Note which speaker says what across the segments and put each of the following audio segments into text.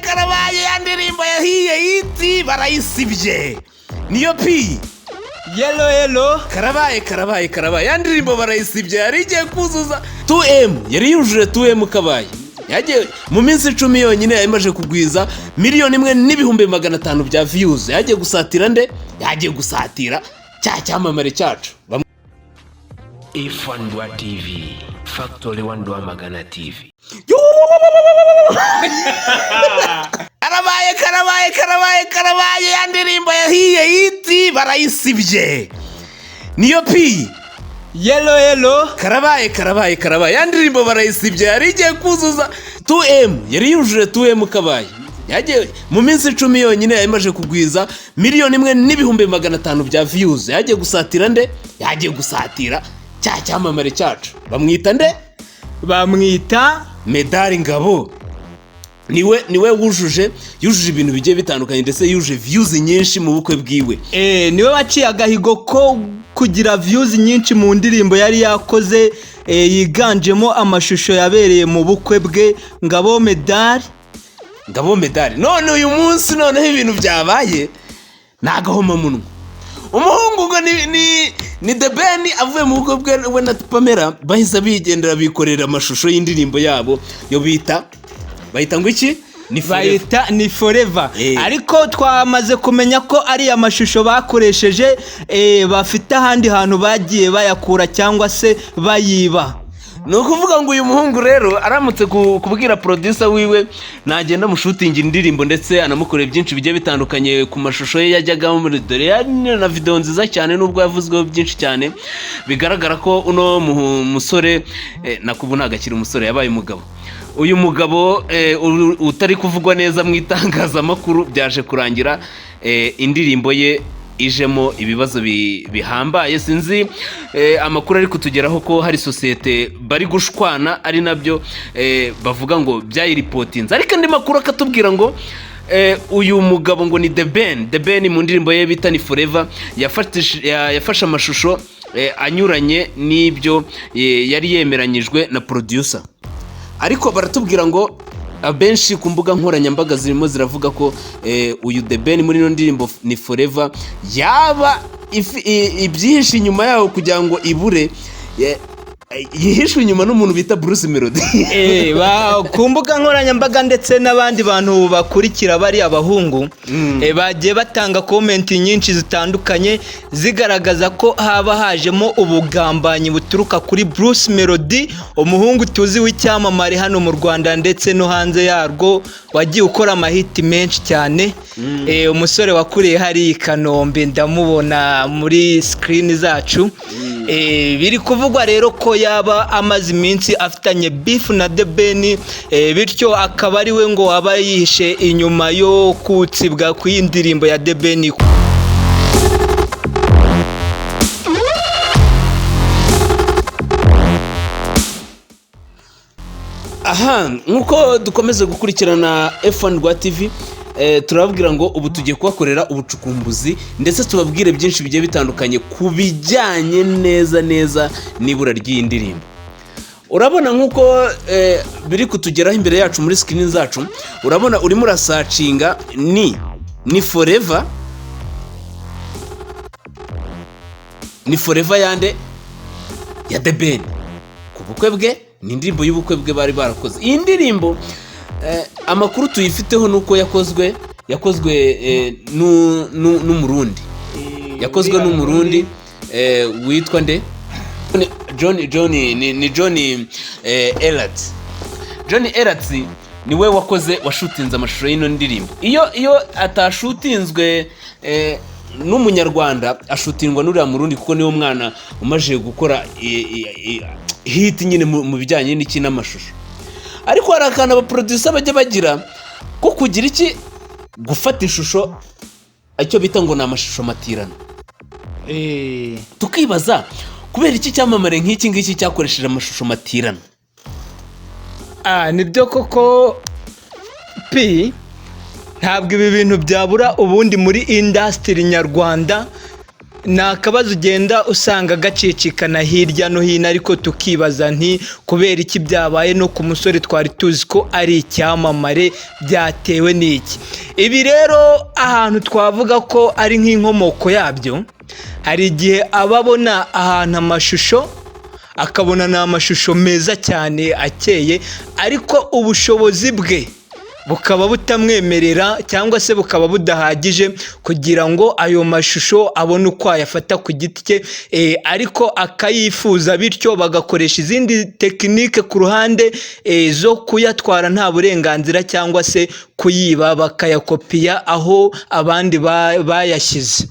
Speaker 1: karabaye ya ndirimbo yahiye yiti barayisibye niyo pi
Speaker 2: yelo
Speaker 1: karabaye ya ndirimbo barayisibye yari igiye kuzuza 2M yari yujuje 2M kabaye yagiye mu minsi 10 yonyine yamaje kugwiza 1,500,000 bya views yagiye gusatira nde yagiye gusatira cyamamare cyacu
Speaker 3: Ifandwa TV Factory Wandwa Magana TV
Speaker 1: karabaye ya ndirimbo yahiye yiti barayisibye niyo pi
Speaker 2: yelo
Speaker 1: karabaye ya ndirimbo barayisibye yari igiye kuzuza 2M yari yujuje 2M kabaye yagiye mu minsi 10 yonyine yamaje kugwiza 1,500,000 bya views yagiye gusatira nde yagiye gusatira cyamamare cyacu bamwita nde
Speaker 2: bamwita
Speaker 1: Medali Ngabo niwe yujuje ibintu bigiye bitandukanye ndetse yujuje views nyinshi mu bukwe bwiwe
Speaker 2: niwe waciye agahigo ko kugira views nyinshi mu ndirimbo yari yakoze yiganjemo amashusho yabereye mu bukwe bwe Ngabo Medali
Speaker 1: none uyu munsi noneho ibintu byabaye nagahoma munwa umuhungu ngo ni The Ben avuye mu bukwe bwe we na Pamela bahise bigendera bikorera amashusho y'indirimbo yabo yo bayita ngo iki
Speaker 2: ni forever ariko twamaze kumenya ko ari amashusho bakoresheje bafite ahandi hantu bagiye bayakura cyangwa se bayiba
Speaker 1: ni ukuvuga ngo uyu muhungu rero aramutse kubwira producer wiwe nagenda mu shooting indirimbo ndetse anamukorera byinshi bigiye bitandukanye ku mashusho ye yajyaga muri dore na video nziza cyane nubwo yavuzweho byinshi cyane bigaragara ko uno musore nakubu nagakira umusore yabaye umugabo uyu mugabo utari kuvugwa neza mu itangazamakuru byaje kurangira indirimbo ye ijemo ibibazo bihambaye sinzi amakuru ari kutugeraho ko hari societe bari gushwana ari nabyo bavuga ngo byayiripotinze ariko andi makuru akatubwira ngo uyu mugabo ngo ni The Ben mu ndirimbo ye bita ni Forever yafashe amashusho anyuranye n'ibyo yari yemeranyijwe na producer ariko baratubwira ngo abenshi ku mbuga nkoranyambaga zirimo ziravuga ko uyu The Ben muri ino ndirimbo ni Forever yaba ibyihishe inyuma yaho kugira ngo ibure yihishwe inyuma n'umuntu bita Bruce Melody
Speaker 2: ku mbuga nkoranyambaga ndetse n'abandi bantu bakurikira bari abahungu bagiye batanga comment nyinshi zitandukanye zigaragaza ko haba hajemo ubugambanyi buturuka kuri Bruce Melody umuhungu tuzi w'icyamamare hano mu Rwanda ndetse no hanze yarwo wagiye ukora amahiti menshi cyane umusore wakuriye hari i Kanombe ndamubona muri screen zacu biri kuvugwa rero ko yaba amaze iminsi afitanye beef na The Ben bityo akaba ari we ngo waba yihishe inyuma yo kutsibwa kw'indirimbo ya The Ben
Speaker 1: nkuko dukomeze gukurikirana F1 TV turababwira ngo ubu tugiye kubakorera ubucukumbuzi ndetse tubabwire byinshi bigiye bitandukanye ku bijyanye neza n'ibura ry'iyi ndirimbo urabona nkuko biri kutugeraho imbere yacu muri screen zacu urabona urimo urasacinga ni Forever yande ya The Ben ku bukwe bwe ni indirimbo y'ubukwe bwe bari barakoze iyi ndirimbo amakuru tuyifiteho nuko yakozwe n'umurundi witwa nde John Eratz niwe washutinze amashusho y'ino ndirimbo iyo atashutinzwe n'umunyarwanda ashutingwa n'uriya murundi kuko niwo mwana umaze gukora hit nyine mu bijyanye n'iki n'amashusho ariko hari akantu abaproducer bajya bagira ko kugira iki gufata ishusho icyo bita ngo ni amashusho matirano tukibaza kubera iki cyamamare nk'iki ngiki cyakoresheje amashusho matirano
Speaker 2: nibyo koko ntabwo ibi bintu byabura ubundi muri industry nyarwanda ni akabazo ugenda usanga gacicikana hirya no hino, ariko tukibaza nti kubera iki byabaye no ku musore twari tuzi ko ari icyamamare, byatewe n'iki? Ibi rero ahantu twavuga ko ari nk'inkomoko yabyo, hari igihe ababona ahantu amashusho akabona ni amashusho meza cyane akeye, ariko ubushobozi bwe bukaba butamwemerera cyangwa se bukaba budahagije kugira ngo ayo mashusho abone uko ayafata ku giti cye, ariko akayifuza, bityo bagakoresha izindi tekinike ku ruhande zo kuyatwara nta burenganzira cyangwa se kuyiba bakayakopiya aho abandi bayashyize.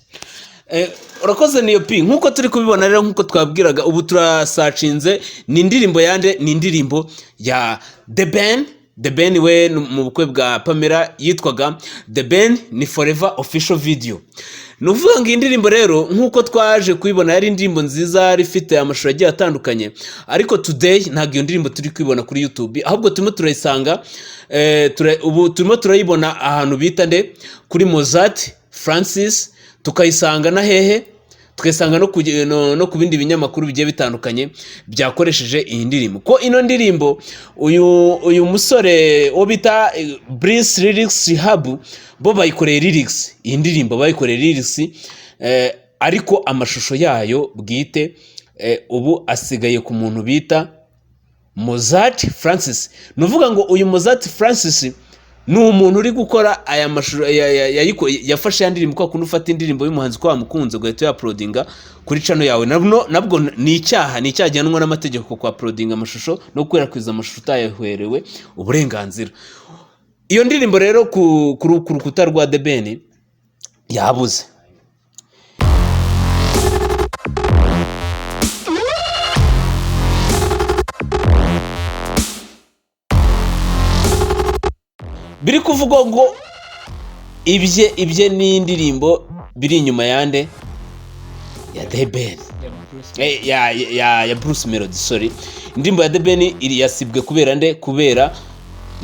Speaker 1: urakoze niyo pi nk'uko turi kubibona rero, nk'uko twabwiraga, ubu turasacinze ni indirimbo yande, ni indirimbo ya The Ben we mu bukwe bwa Pamela yitwaga The Ben ni Forever Official Video. Nuvuga ngo indirimbo rero nk'uko twaje kuyibona yari indirimbo nziza rifite amashusho agiye atandukanye, ariko today ntabwo iyo ndirimbo turi kwibona kuri YouTube, ahubwo turimo turayisanga ubu turimo turayibona ahantu bita nde kuri Mozart Francis, tukayisanga na hehe, tukayisanga no ku bindi binyamakuru bigiye bitandukanye byakoresheje iyi ndirimbo. Ko ino ndirimbo uyu musore wo bita Brice Lyrics Hub bo bayikoreye lyrics, iyi ndirimbo bayikoreye lyrics, ariko amashusho yayo bwite ubu asigaye ku muntu bita Mozart Francis. Nuvuga ngo uyu Mozart Francis ni umuntu uri gukora aya mashusho yafashe ya ndirimbo, kwa kundi ufata indirimbo y'umuhanzi ko wamukunze ugahita uyaprodinga kuri channel yawe, nabwo ni icyaha gihanwa n'amategeko kwa uploadinga amashusho no gukwirakwiza amashusho utayahwerewe uburenganzira. Iyo ndirimbo rero ku rukuta rwa The Ben yabuze. Biri kuvuga ngo ibye ni indirimbo biri inyuma yande ya The Ben, ya Bruce Melody, sorry. Indirimbo ya The Ben iri yasibwe kubera nde, kubera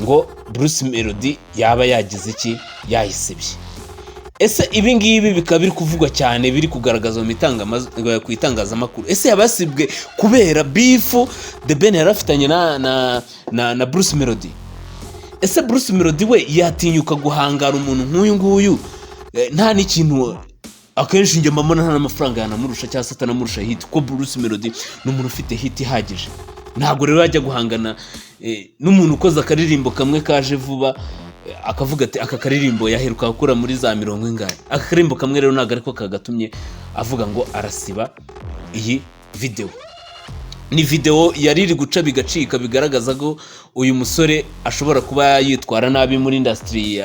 Speaker 1: ngo Bruce Melody yaba yagize iki, yayisibye. Ese ibi ngibi bikaba biri kuvugwa cyane, biri kugaragaza ku itangazamakuru. Ese yabasibwe kubera bifu The Ben yarafitanye na Bruce Melody? Ese Bruce Melody we yatinyuka guhangara umuntu nk'uyu nguyu nta n'ikintu akenshi njye mbona nta n'amafaranga yanamurusha cyangwa se atanamurusha hit, ko Bruce Melody ni umuntu ufite hit ihagije. Ntabwo rero yajya guhangana n'umuntu ukoze akaririmbo kamwe kaje vuba akavuga ati aka karirimbo yaheruka gukora muri za 40. Aka karirimbo kamwe rero ntabwo ariko kagatumye avuga ngo arasiba iyi video. Ni video yari iri guca bigacika, bigaragaza ko uyu musore ashobora kuba yitwara nabi muri industry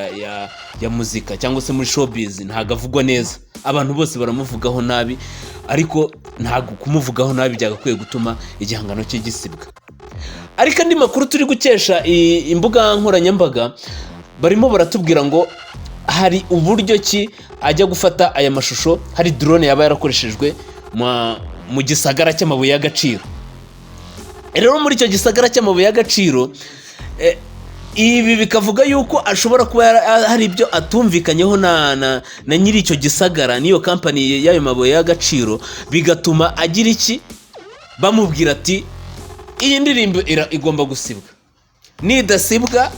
Speaker 1: ya muzika cyangwa se muri showbiz. Ntago avugwa neza, abantu bose baramuvugaho nabi, ariko ntago kumuvugaho nabi byagakwiye gutuma igihangano cye gisibwa. Ariko andi makuru turi gukesha imbuga nkoranyambaga, barimo baratubwira ngo hari uburyo ki ajya gufata aya mashusho, hari drone yaba yarakoreshejwe mu gisagara cy'amabuye y'agaciro. Rero muri icyo gisagara cy'amabuye y'agaciro, ibi bikavuga yuko ashobora kuba hari ibyo atumvikanyeho na nyiri icyo gisagara n'iyo company y'ayo mabuye y'agaciro, bigatuma agira iki, bamubwira ati iyi ndirimbo igomba gusibwa. Nidasibwa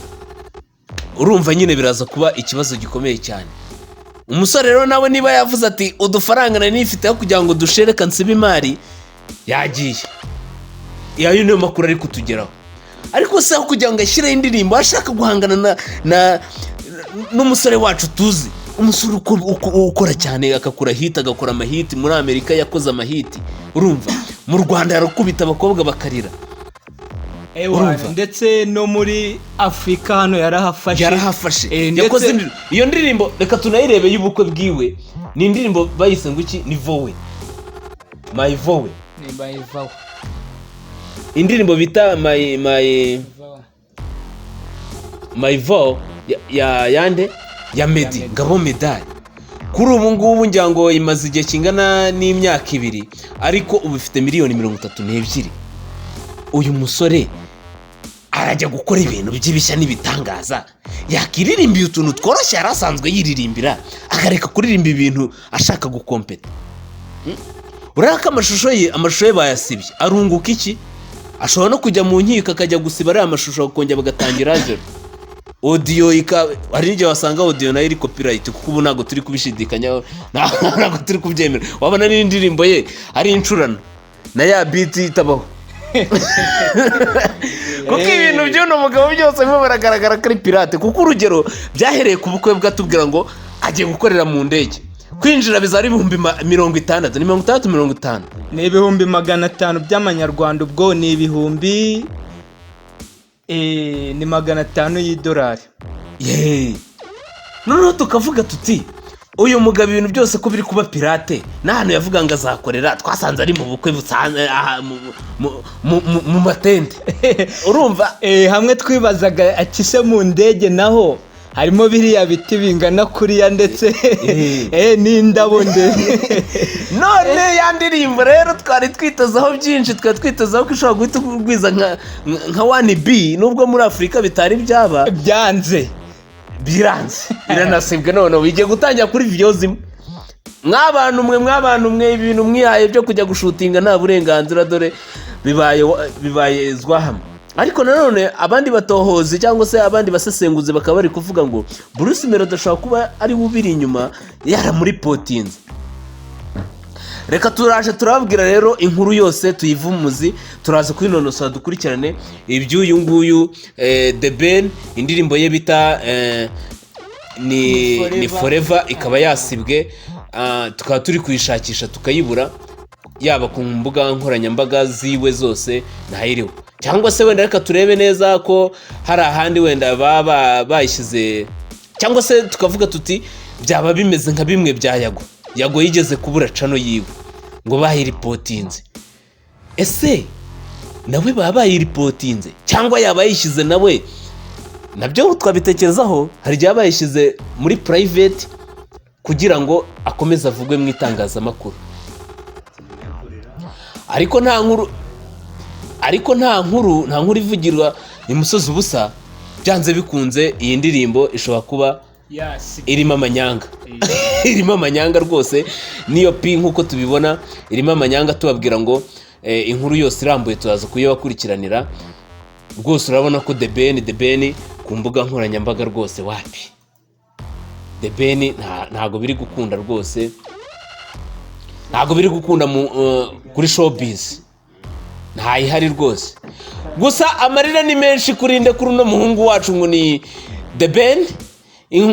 Speaker 1: urumva nyine biraza kuba ikibazo gikomeye cyane. Umusore rero nawe niba yavuze ati udufaranga nari nifite kugira ngo dushereka nsibe imari, yagiye. Iyo niyo makuru ari kutugeraho. Ariko se aho kugira ngo ashyire indirimbo ashaka guhangana n'umusore wacu tuzi, umusore ukora cyane akakora hit, agakora amahiti muri Amerika, yakoze amahiti, urumva mu Rwanda yarakubita abakobwa bakarira,
Speaker 2: ndetse no muri Afrika hano yarahafashe.
Speaker 1: Yakoze iyo ndirimbo, reka tunayirebe y'ubukwe bwiwe. Ni indirimbo bayise ngo iki, ni vowe, my vowe,
Speaker 2: ni my vowe.
Speaker 1: Indirimbo bita my vow ya yande ya Meddy Ngabo Medali. Kuri ubu ngubu ngira ngo imaze igihe kingana n'imyaka 2, ariko ubu ifite miliyoni 32. Uyu musore arajya gukora ibintu by'ibishya n'ibitangaza, yakiririmbiye utuntu tworoshye yarasanzwe yiririmbira, akareka kuririmba ibintu ashaka gukompeta. uraka amashusho ye bayasibye arunguka iki? Ashobora no kujya mu nkiko akajya gusiba ariya mashusho akongera bagatangira joro. Audio hari n'igihe wasanga audio nayo iri copyright kuko ubu ntabwo turi kubishidikanyaho, ntabwo turi kubyemera. Wabona n'indirimbo ye ari incurano na ya beat itabaho. Kuko ibintu by'uno mugabo byose birimo baragaragara ko ari pirate. Kuko urugero byahereye ku bukwe bwatubwira ngo agiye gukorera mu ndege, kwinjira bizari 60,000, ni 650.
Speaker 2: Ni 500 by'amanyarwanda, ubwo ni ibihumbi ni 500 y'idolari.
Speaker 1: Noneho tukavuga tuti uyu mugabo ibintu byose ko biri kuba pirate, n'ahantu yavuga ngo azakorera twasanze ari mu bukwe busanzwe mu matente. Urumva
Speaker 2: hamwe twibazaga akise mu ndege naho harimo biriya biti bingana kuriya ndetse n'indabo ndende.
Speaker 1: None ya ndirimbo rero twari twitezaho byinshi, twari twitezaho ko ishobora guhita kugwiza nka 1B, nubwo muri Afurika bitari byaba
Speaker 2: byanze
Speaker 1: biranze biranasibwe. None wigiye gutangira kuri video zimwe. Mw'abantu mwe ibintu mwihaye byo kujya gushutinga nta burenganzira, dore bibaye zwahamwe. Ariko nanone abandi batohozi cyangwa se abandi basesenguzi bakaba bari kuvuga ngo Bruce Melody ashobora kuba ari ubiri inyuma Muripotinze. Reka turaje turababwira rero inkuru yose tuyivumuzi, turaza kwinonosora dukurikirane iby'uyu nguyu The Ben, indirimbo ye bita ni Forever, ikaba yasibwe. Tukaba turi kuyishakisha tukayibura, yaba ku mbuga nkoranyambaga ziwe zose ntayiriho, cyangwa se wenda reka turebe neza ko hari ahandi wenda baba bayishyize, cyangwa se tukavuga tuti byaba bimeze nka bimwe bya Yago yigeze kubura cano yiwe ngo bayiripotinze. Ese nawe baba bayiripotinze cyangwa yaba yishyize nawe? Nabyo twabitekerezaho. Hari igihe bayishyize muri private kugira ngo akomeze avugwe mu itangazamakuru, ariko nta nkuru ivugirwa imusozi ubusa. Byanze bikunze iyi ndirimbo ishobora kuba irimo amanyanga. Irimo amanyanga rwose, niyo pi nk'uko tubibona irimo amanyanga. Tubabwira ngo inkuru yose irambuye turaza kuyibakurikiranira rwose. Urabona ko The Ben ku mbuga nkoranyambaga rwose wapi, The Ben ntago biri gukunda rwose, ntago biri gukunda kuri showbiz, ntayihari rwose. Gusa amarira ni menshi kuri uno muhungu wacu ngo ni The Ben.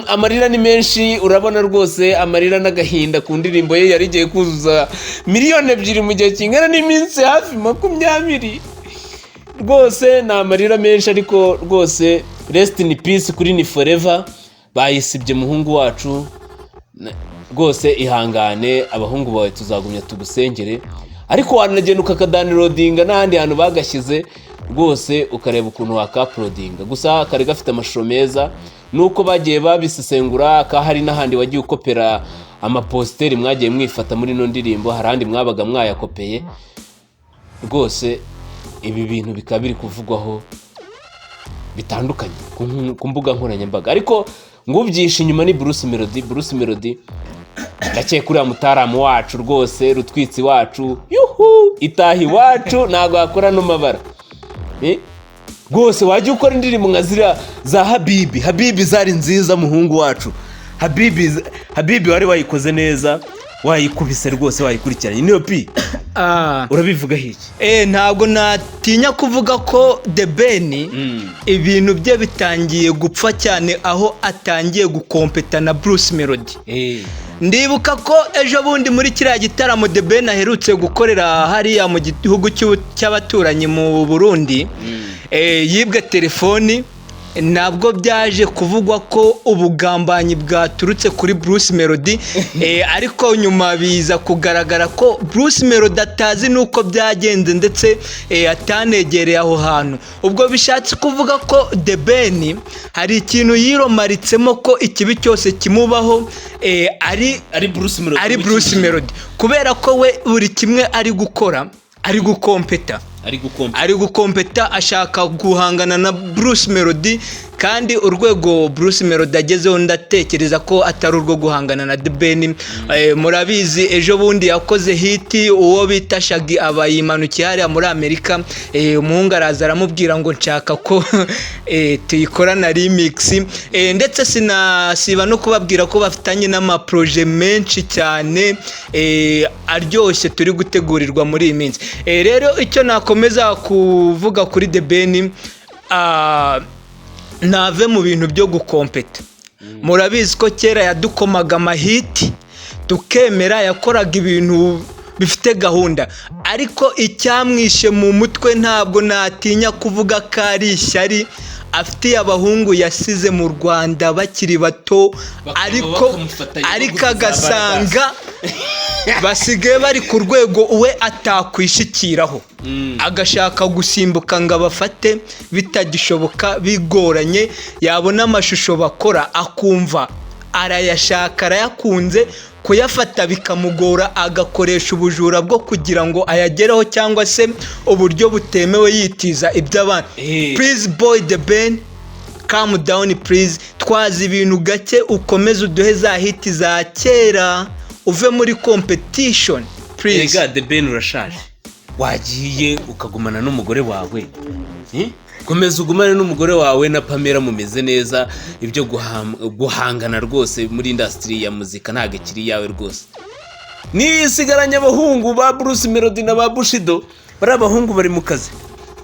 Speaker 1: Amarira ni menshi, urabona rwose amarira n'agahinda ku ndirimbo ye yari igiye kuzuza 2 miliyoni mu gihe kingana n'iminsi hafi 20. Rwose ni amarira menshi, ariko rwose rest in peace kuri ni Forever. Bayisibye muhungu wacu rwose, ihangane, abahungu bawe tuzagumya tugusengere. Ariko wanagenda ukakadownloadinga n'ahandi hantu bagashyize rwose ukareba ukuntu wakaplodinga. Gusa kare gafite amashusho meza, nuko bagiye babisesengura ka hari n'ahandi wagiye ukopera amaposteri mwagiye mwifata muri no ndirimbo, harandi mwabaga mwayakopeye. Rwose ibi bintu bikaba biri kuvugwaho bitandukanye ku mbuga nkoranyambaga, ariko ngubyisha inyuma ni Bruce Melody. Ndakeye kuri mutaramu wacu rwose, rutwitsi wacu, itahi wacu, ntago akora no mabara. Rwose wajya ukora indirimbo nka zira za Habibi zari nziza muhungu wacu. Habibi wari wayikoze neza, wayikubise rwose, wayikurikiranye. Niyo pi urabivuga hiki?
Speaker 2: Ntabwo natinya kuvuga ko The Ben ibintu bye bitangiye gupfa cyane, aho atangiye gukompeta na Bruce Melody. Ndibuka ko ejo bundi muri kiriya gitaramo The Ben aherutse gukorera hariya mu gihugu cy'abaturanyi mu Burundi, yibwe telefoni. Nabwo byaje kuvugwa ko ubugambanyi bwaturutse kuri Bruce Melody, ariko nyuma biza kugaragara ko Bruce Melody atazi nuko byagenze ndetse atanegereye aho hantu. Ubwo bishatse kuvuga ko The Ben hari ikintu yiromaritsemo ko ikibi cyose kimubaho ari Bruce Melody, kubera ko we buri kimwe ari gukora ari gukompeta. ari gukompeta ashaka guhangana na Bruce Melody, kandi urwego Bruce Melody agezeho ndatekereza ko atari urwo guhangana na The Ben. Murabizi ejo bundi yakoze hit uwo bita Shaggy abayimanukiye hariya muri Amerika, umuhungu araza aramubwira ngo nshaka ko tuyikorana remix, ndetse sinasiba no kubabwira ko bafitanye n'amaproje menshi cyane aryoshye turi gutegurirwa muri iyi minsi. Rero icyo nakomeza kuvuga kuri The Ben, nave mu bintu byo gukompeta. Murabizi ko kera yadukomaga amahiti tukemera, yakoraga ibintu bifite gahunda, ariko icyamwishe mu mutwe ntabwo natinya kuvuga ko ari ishyari afitiye abahungu yasize mu Rwanda bakiri bato, ariko agasanga basigaye bari ku rwego we atakwishikiraho, agashaka gusimbuka ngo abafate bitagishoboka, bigoranye. Yabona amashusho bakora akumva arayashaka, arayakunze, kuyafata bikamugora, agakoresha ubujura bwo kugira ngo ayagereho, cyangwa se uburyo butemewe yitiza iby'abandi. Please boy The Ben, calm down please, twazi ibintu gake, ukomeze uduhe za hiti za kera, uve muri competition please.
Speaker 1: The Ben urashaje, wagiye ukagumana n'umugore wawe, komeza ugumane n'umugore wawe na Pamela mumeze neza. Ibyo guhangana rwose muri industry ya muzika ntago kiri yawe rwose. Nisigaranye abahungu ba Bruce Melody na ba Bushido, bari abahungu bari mu kazi,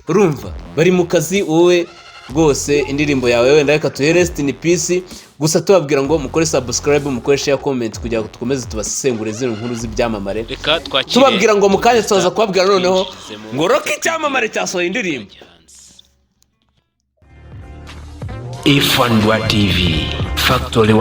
Speaker 1: urumva bari mu kazi. Wowe rwose indirimbo yawe wenda reka tuhe rest in peace, gusa tubabwira ngo mukore subscribe, mukore share, comment kugira ngo tukomeze tubasesengure zino nkuru z'ibyamamare. Tubabwira ngo mukanya tuzaza kubabwira noneho ngo Rock icyamamare cyasohoye indirimbo.
Speaker 3: Ifandwa TV Factory